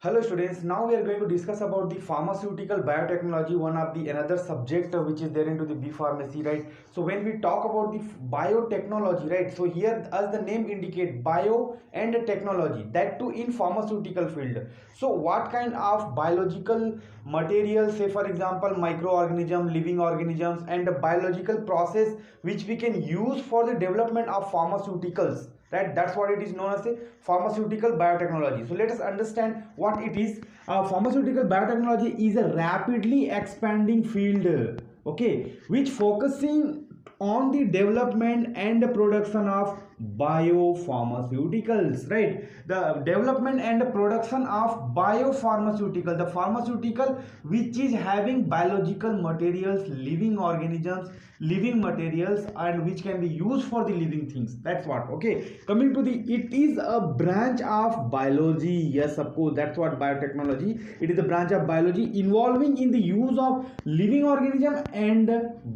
Hello students, now we are going to discuss about the pharmaceutical biotechnology, one of the another subject which is there into the B pharmacy, right? So when we talk about the biotechnology, right? So here as the name indicate bio and technology, that too in pharmaceutical field. So what kind of biological materials, say for example microorganism, living organisms and a biological process which we can use for the development of pharmaceuticals, right? That's what it is known as a pharmaceutical biotechnology. So let us understand what it is. Pharmaceutical biotechnology is a rapidly expanding field, okay, which focusing on the development and the production of biopharmaceuticals, right? The development and the production of biopharmaceutical, the pharmaceutical which is having biological materials, living organisms, living materials, and which can be used for the living things. That's what. Okay, coming to the, it is a branch of biology. Yes, of course, that's what biotechnology, it is a branch of biology involving in the use of living organism and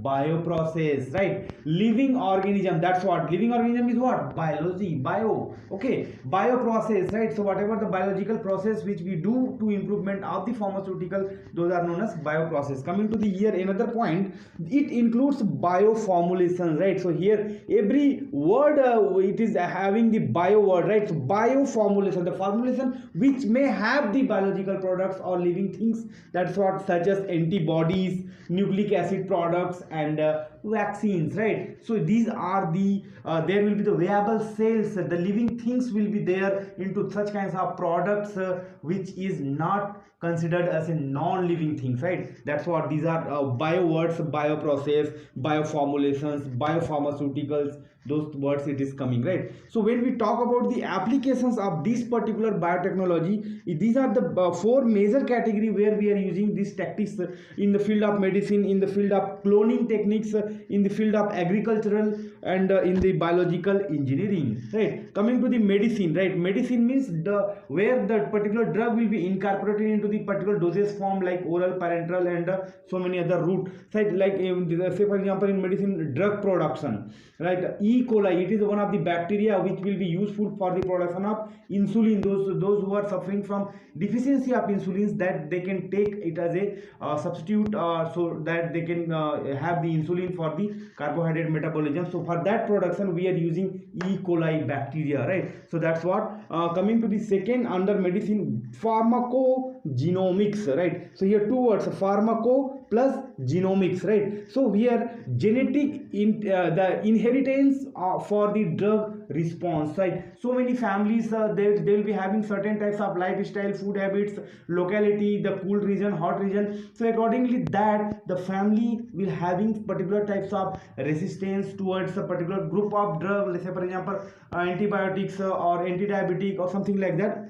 bioprocess, right? Living organism, that's what living organism is, what biology, bio, okay, bioprocess, right? So whatever the biological process which we do to improvement of the pharmaceutical, those are known as bioprocess. Coming to the here another point, it includes bioformulation, right? So here every word it is having the bio word, right? So bioformulation, the formulation which may have the biological products or living things, that's what, such as antibodies, nucleic acid products and vaccines, right? So these are the there will be the viable cells, the living things will be there into such kinds of products which is not considered as a non-living things, right? That's what these are bio words, bioprocess, bioformulations, biopharmaceuticals, those words it is coming, right? So when we talk about the applications of this particular biotechnology, these are the four major category where we are using these tactics in the field of medicine, in the field of cloning techniques, in the field of agricultural and in the biological engineering, right? Coming to the medicine, right? Medicine means the where the particular drug will be incorporated into the particular dosage form, like oral, parenteral and so many other route, right? Like say for example in medicine, drug production, right? E. coli, it is one of the bacteria which will be useful for the production of insulin. Those who are suffering from deficiency of insulin, that they can take it as a substitute, so that they can have the insulin for the carbohydrate metabolism. So for that production we are using E. coli bacteria, right? So that's what. Coming to the second under medicine, pharmacogenomics, right? So here two words, pharmaco plus genomics, right? So here genetic the inheritance for the drug response, right? So many families they will be having certain types of lifestyle, food habits, locality, the cool region, hot region. So accordingly that the family will having particular types of resistance towards a particular group of drug, let's say for example antibiotics or anti-diabetic or something like that.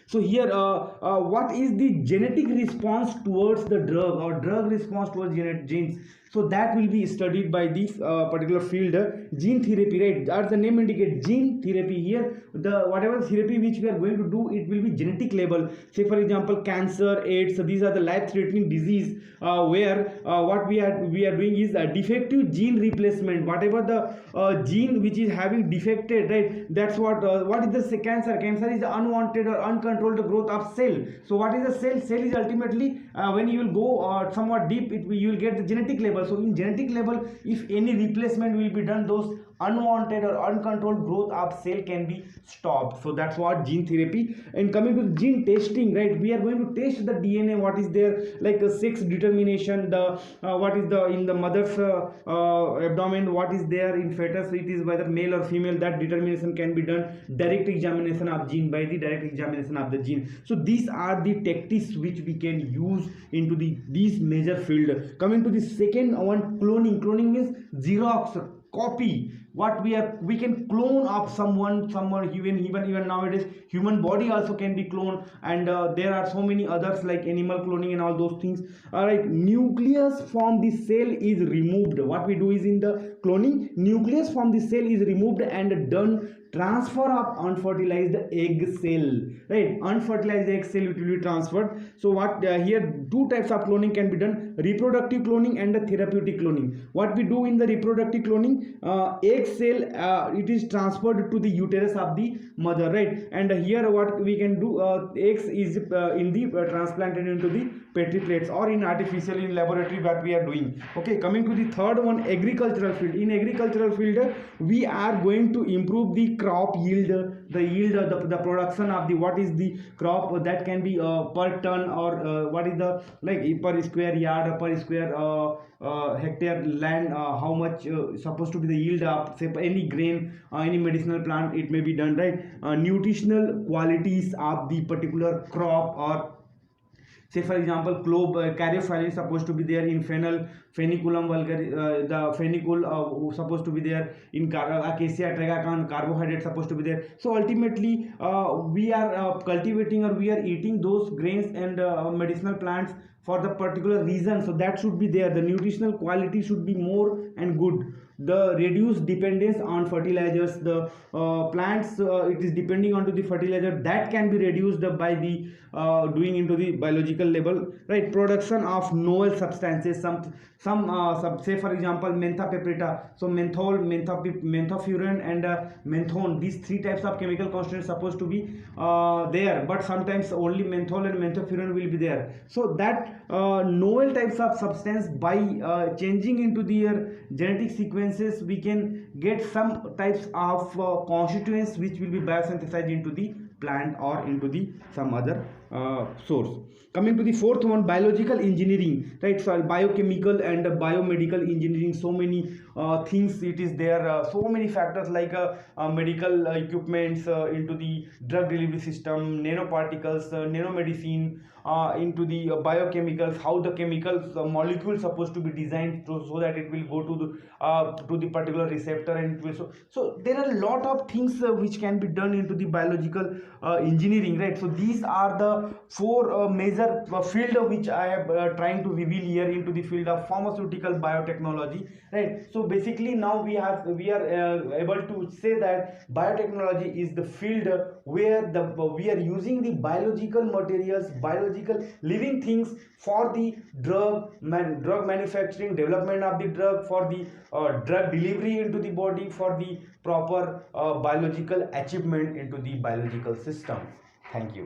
So here what is the genetic response towards the drug or drug response towards genes? So that will be studied by this particular field, gene therapy, right? As the name indicates, gene therapy. Here the whatever therapy which we are going to do, it will be genetic level. Say for example cancer, AIDS, so these are the life threatening disease where what we are doing is a defective gene replacement. Whatever the gene which is having defected, right? That's what is the cancer? Cancer is the unwanted or uncontrolled growth of cell. So what is the cell? Cell is ultimately when you will go somewhat deep, you will get the genetic level. So in genetic level, if any replacement will be done, those unwanted or uncontrolled growth of cell can be stopped. So that's what gene therapy. And coming to gene testing, right? We are going to test the DNA, what is there, like the sex determination, the what is the in the mother's abdomen, what is there in fetus, it is whether male or female, that determination can be done. Direct examination of gene by the direct examination of the gene. So these are the tactics which we can use into these major field. Coming to the second one, cloning means xerox, copy. What we can clone of someone, even nowadays human body also can be cloned, and there are so many others like animal cloning and all those things. All right, nucleus from the cell is removed. What we do is in the cloning, nucleus from the cell is removed and done transfer of unfertilized egg cell, right? Unfertilized egg cell, it will be transferred. So what here two types of cloning can be done: reproductive cloning and the therapeutic cloning. What we do in the reproductive cloning, egg cell, it is transferred to the uterus of the mother, right? And here what we can do, eggs is in the transplanted into the petri plates or in artificial in laboratory, what we are doing. Okay, coming to the third one, agricultural field. In agricultural field, we are going to improve the crop yield, the production of the, what is the crop that can be per ton, or what is the, like, per square yard or per square hectare land, how much supposed to be the yield of, say, any grain, any medicinal plant, it may be done, right? Nutritional qualities of the particular crop, or say for example clove, caryophyllene supposed to be there in fennel, feniculum vulgar, the fenicul supposed to be there in acacia tragacan, carbohydrate supposed to be there. So ultimately we are cultivating, or we are eating those grains and medicinal plants for the particular reason, so that should be there. The nutritional quality should be more and good. The reduced dependence on fertilizers, the plants, it is depending on to the fertilizer, that can be reduced by the doing into the biological level, right? Production of novel substances, some say for example mentha peprita, so menthol, menthofuran and menthone, these three types of chemical constituents supposed to be there, but sometimes only menthol and menthofuran will be there. So that novel types of substance, by changing into their genetic sequences, we can get some types of constituents which will be biosynthesized into the plant or into the some other source. Coming to the fourth one, biological engineering, right? So biochemical and biomedical engineering, so many things it is there, so many factors like medical equipments, into the drug delivery system, nanoparticles, nanomedicine, into the biochemicals, how the chemicals molecules supposed to be designed so that it will go to the particular receptor, and it will, so there are a lot of things which can be done into the biological engineering, right? So these are the four major field which I am trying to reveal here into the field of pharmaceutical biotechnology, right? So basically now we are able to say that biotechnology is the field where we are using the biological materials, biological living things for the drug manufacturing, development of the drug, for the drug delivery into the body, for the proper biological achievement into the biological system. Thank you.